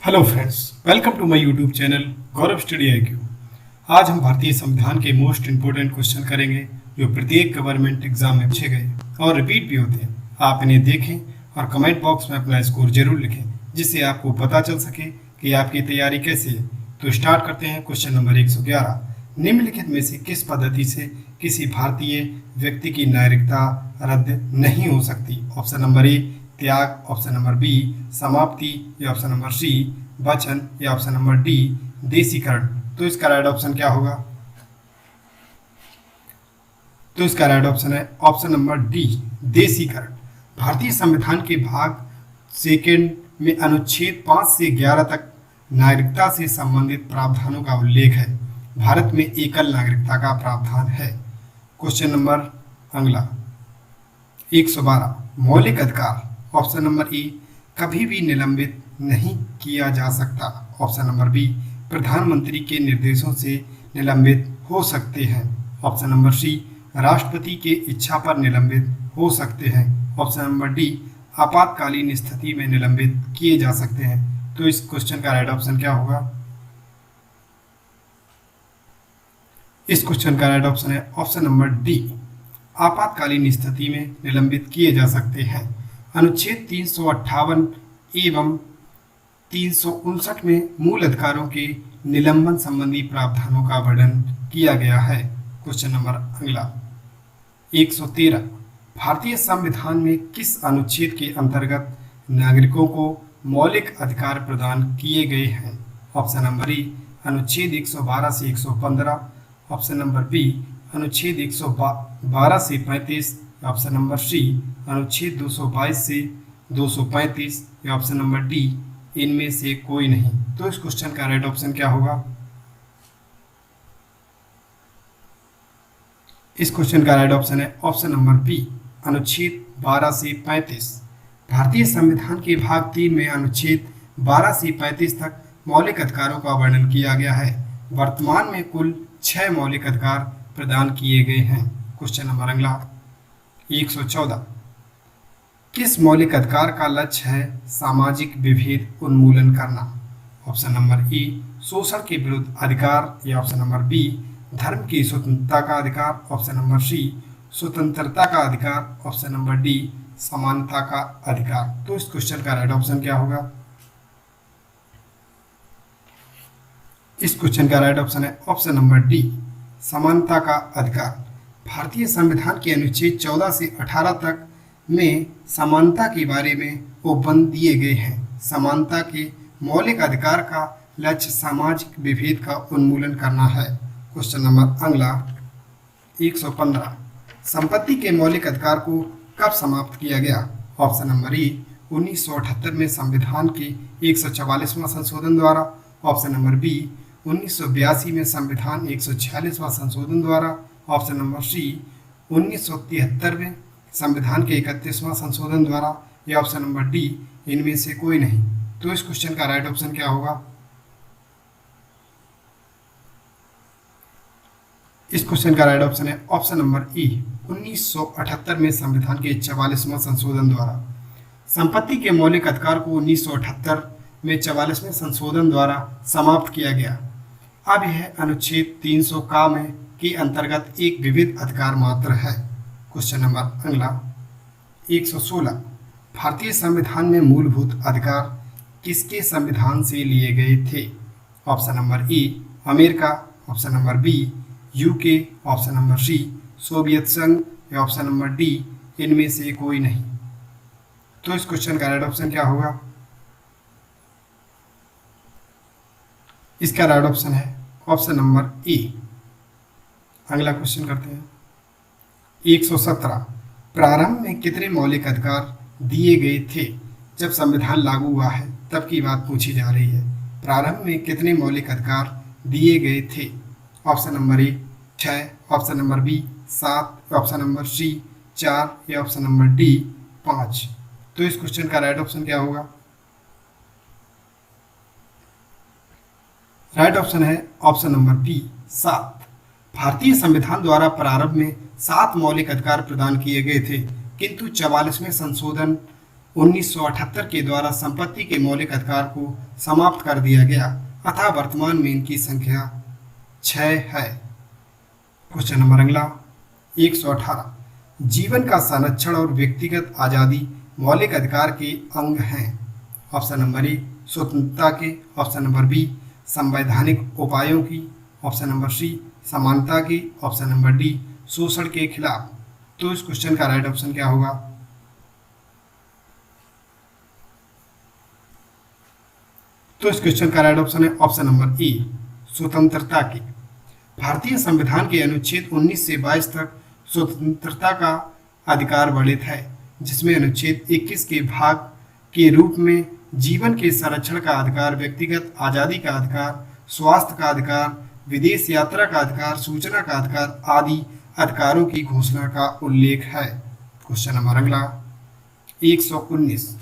Hello friends, welcome to my YouTube channel Gaurav study IQ। आज हम भारतीय संविधान के मोस्ट इंपोर्टेंट क्वेश्चन करेंगे जो प्रत्येक गवर्नमेंट एग्जाम में पूछे गए और रिपीट भी होते हैं। आप इन्हें देखें और कमेंट बॉक्स में अपना स्कोर जरूर लिखें, जिससे आपको पता चल सके कि आपकी तैयारी कैसी है। तो स्टार्ट करते हैं। क्वेश्चन नंबर 111, निम्नलिखित में से किस पद्धति से किसी भारतीय व्यक्ति की नागरिकता रद्द नहीं हो सकती? ऑप्शन नंबर ए त्याग, ऑप्शन नंबर बी समाप्ति, या ऑप्शन नंबर सी वचन, या ऑप्शन नंबर डी देशीकरण। तो इसका राइट ऑप्शन क्या होगा? तो इसका राइट ऑप्शन है ऑप्शन नंबर डी देशीकरण। भारतीय संविधान के भाग सेकेंड में अनुच्छेद 5 से 11 तक नागरिकता से संबंधित प्रावधानों का उल्लेख है। भारत में एकल नागरिकता का प्रावधान है। क्वेश्चन नंबर अगला 112, मौलिक अधिकार। ऑप्शन नंबर ए कभी भी निलंबित नहीं किया जा सकता। ऑप्शन नंबर बी प्रधानमंत्री के निर्देशों से निलंबित हो सकते हैं। ऑप्शन नंबर सी राष्ट्रपति के इच्छा पर निलंबित हो सकते हैं। ऑप्शन नंबर डी आपातकालीन स्थिति में निलंबित किए जा सकते हैं। तो इस क्वेश्चन का राइट ऑप्शन क्या होगा? इस क्वेश्चन का राइट ऑप्शन है ऑप्शन नंबर डी आपातकालीन स्थिति में निलंबित किए जा सकते हैं। अनुच्छेद 358 एवं 359 में मूल अधिकारों के निलंबन संबंधी प्रावधानों का वर्णन किया गया है। क्वेश्चन नंबर अगला 113, भारतीय संविधान में किस अनुच्छेद के अंतर्गत नागरिकों को मौलिक अधिकार प्रदान किए गए हैं? ऑप्शन नंबर ए अनुच्छेद 112 से 115, ऑप्शन नंबर बी अनुच्छेद 112 से 35, ऑप्शन नंबर सी अनुच्छेद 222 से 235, या ऑप्शन नंबर डी इनमें से कोई नहीं। तो इस क्वेश्चन का राइट ऑप्शन क्या होगा? इस क्वेश्चन का राइट ऑप्शन है ऑप्शन नंबर बी अनुच्छेद 12 से 35। भारतीय संविधान के भाग 3 में अनुच्छेद 12 से 35 तक मौलिक अधिकारों का वर्णन किया गया है। वर्तमान में कुल 6 मौलिक अधिकार प्रदान किए गए हैं। क्वेश्चन नंबर अगला 114, किस मौलिक अधिकार का लक्ष्य है सामाजिक विभेद उन्मूलन करना? ऑप्शन नंबर ए शोषण के विरुद्ध अधिकार, या ऑप्शन नंबर बी धर्म की स्वतंत्रता का अधिकार, ऑप्शन नंबर सी स्वतंत्रता का अधिकार, ऑप्शन नंबर डी समानता का अधिकार। तो इस क्वेश्चन का राइट ऑप्शन क्या होगा? इस क्वेश्चन का राइट ऑप्शन है ऑप्शन नंबर डी समानता का अधिकार। भारतीय संविधान के अनुच्छेद 14 से 18 तक में समानता के बारे में उपबंध दिए गए हैं। समानता के मौलिक अधिकार का लक्ष्य सामाजिक विभेद का उन्मूलन करना है। क्वेश्चन नंबर अगला 115, संपत्ति के मौलिक अधिकार को कब समाप्त किया गया? ऑप्शन नंबर ए 1978 में संविधान के 144वां संशोधन द्वारा, ऑप्शन नंबर बी 1982 में संविधान 146वां संशोधन द्वारा, ऑप्शन नंबर सी 1973 में संविधान के 31वां संशोधन द्वारा, या ऑप्शन नंबर डी इनमें से कोई नहीं। तो इस क्वेश्चन का राइट ऑप्शन क्या होगा? इस क्वेश्चन का राइट ऑप्शन है ऑप्शन नंबर ए 1978 में संविधान के 44वां संशोधन द्वारा। संपत्ति के मौलिक अधिकार को 1978 में 44वें संशोधन द्वारा समाप्त किया गया। अब यह अनुच्छेद 300 का में के अंतर्गत एक विविध अधिकार मात्र है। क्वेश्चन नंबर अगला 116, भारतीय संविधान में मूलभूत अधिकार किसके संविधान से लिए गए थे? Option number A America, option number B UK, option number C Soviet संघ, या ऑप्शन नंबर डी इनमें से कोई नहीं। तो इस क्वेश्चन का राइट ऑप्शन क्या होगा? इसका राइट ऑप्शन है ऑप्शन नंबर ए। अगला क्वेश्चन करते हैं 117, प्रारंभ में कितने मौलिक अधिकार दिए गए थे जब संविधान लागू हुआ है? तब की बात पूछी जा रही है। प्रारंभ में कितने मौलिक अधिकार दिए गए थे? Option number A 6, option number B 7, option number C 4, या ऑप्शन नंबर डी 5। तो इस क्वेश्चन का राइट ऑप्शन क्या होगा? राइट ऑप्शन है ऑप्शन नंबर बी 7। भारतीय संविधान द्वारा प्रारंभ में 7 मौलिक अधिकार प्रदान किए गए थे, किंतु 44वें संशोधन 1978 के द्वारा संपत्ति के मौलिक अधिकार को समाप्त कर दिया गया अतः वर्तमान में इनकी संख्या 6 है। क्वेश्चन नंबर अगला 118, जीवन का संरक्षण और व्यक्तिगत आज़ादी मौलिक अधिकार के अंग हैं। ऑप्शन नंबर ए स्वतंत्रता के, ऑप्शन नंबर बी संवैधानिक उपायों की, ऑप्शन नंबर सी समानता की, ऑप्शन नंबर डी शोषण के खिलाफ। तो इस क्वेश्चन का राइट ऑप्शन क्या होगा? तो इस क्वेश्चन का राइट ऑप्शन है ऑप्शन नंबर ए स्वतंत्रता की। भारतीय संविधान के अनुच्छेद 19 से 22 तक स्वतंत्रता का अधिकार वर्णित है, जिसमें अनुच्छेद 21 के भाग के रूप में जीवन के संरक्षण का अधिकार, व्यक्तिगत आज़ादी का अधिकार, स्वास्थ्य का अधिकार, विदेश यात्रा का अधिकार, सूचना का अधिकार आदि अधिकारों की घोषणा का उल्लेख है। क्वेश्चन नंबर अगला 119,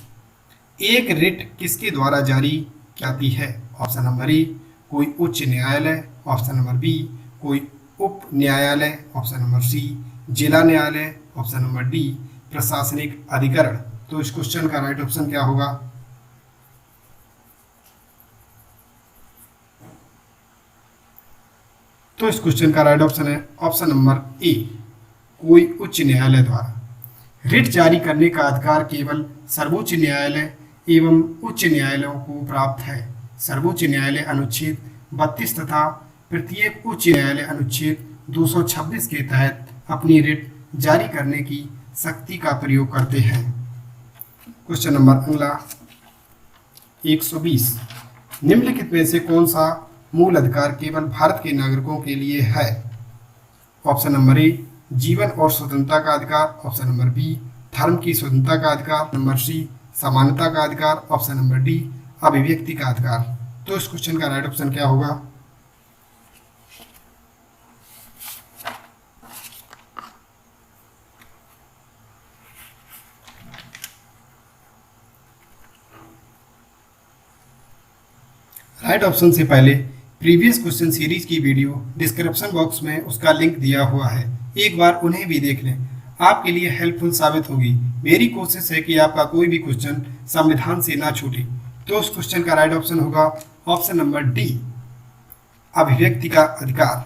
एक रिट किसके द्वारा जारी की जाती है? ऑप्शन नंबर ए कोई उच्च न्यायालय, ऑप्शन नंबर बी कोई उप न्यायालय, ऑप्शन नंबर सी जिला न्यायालय, ऑप्शन नंबर डी प्रशासनिक अधिकरण। तो इस क्वेश्चन का राइट ऑप्शन क्या होगा? तो इस क्वेश्चन का राइट ऑप्शन है ऑप्शन नंबर ए कोई उच्च न्यायालय द्वारा। रिट जारी करने का अधिकार केवल सर्वोच्च न्यायालय एवं उच्च न्यायालयों को प्राप्त है। सर्वोच्च न्यायालय अनुच्छेद 32 तथा प्रत्येक उच्च न्यायालय अनुच्छेद 226 के तहत अपनी रिट जारी करने की शक्ति का प्रयोग करते हैं। क्वेश्चन नंबर अगला 120, निम्नलिखित में से कौन सा मूल अधिकार केवल भारत के नागरिकों के लिए है? ऑप्शन नंबर ए जीवन और स्वतंत्रता का अधिकार, ऑप्शन नंबर बी धर्म की स्वतंत्रता का अधिकार, नंबर सी समानता का अधिकार, ऑप्शन नंबर डी अभिव्यक्ति का अधिकार। तो इस क्वेश्चन का राइट ऑप्शन क्या होगा? राइट ऑप्शन से पहले प्रीवियस क्वेश्चन सीरीज की वीडियो डिस्क्रिप्शन बॉक्स में उसका लिंक दिया हुआ है, एक बार उन्हें भी देख लें, आपके लिए हेल्पफुल साबित होगी। मेरी कोशिश है कि आपका कोई भी क्वेश्चन संविधान से ना छूटे। तो उस क्वेश्चन का राइट ऑप्शन होगा ऑप्शन नंबर डी अभिव्यक्ति का अधिकार।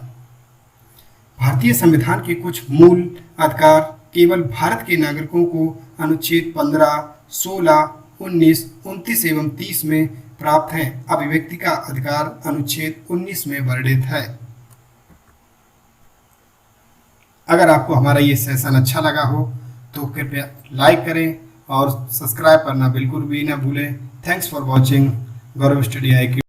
भारतीय संविधान के कुछ मूल अधिकार केवल भारत के नागरिकों को अनुच्छेद 15, 16, 19, 29 एवं 30 में प्राप्त है। अभिव्यक्ति का अधिकार अनुच्छेद 19 में वर्णित है। अगर आपको हमारा ये सेशन अच्छा लगा हो तो कृपया लाइक करें और सब्सक्राइब करना बिल्कुल भी ना भूलें। Thanks for watching Gaurav study IQ।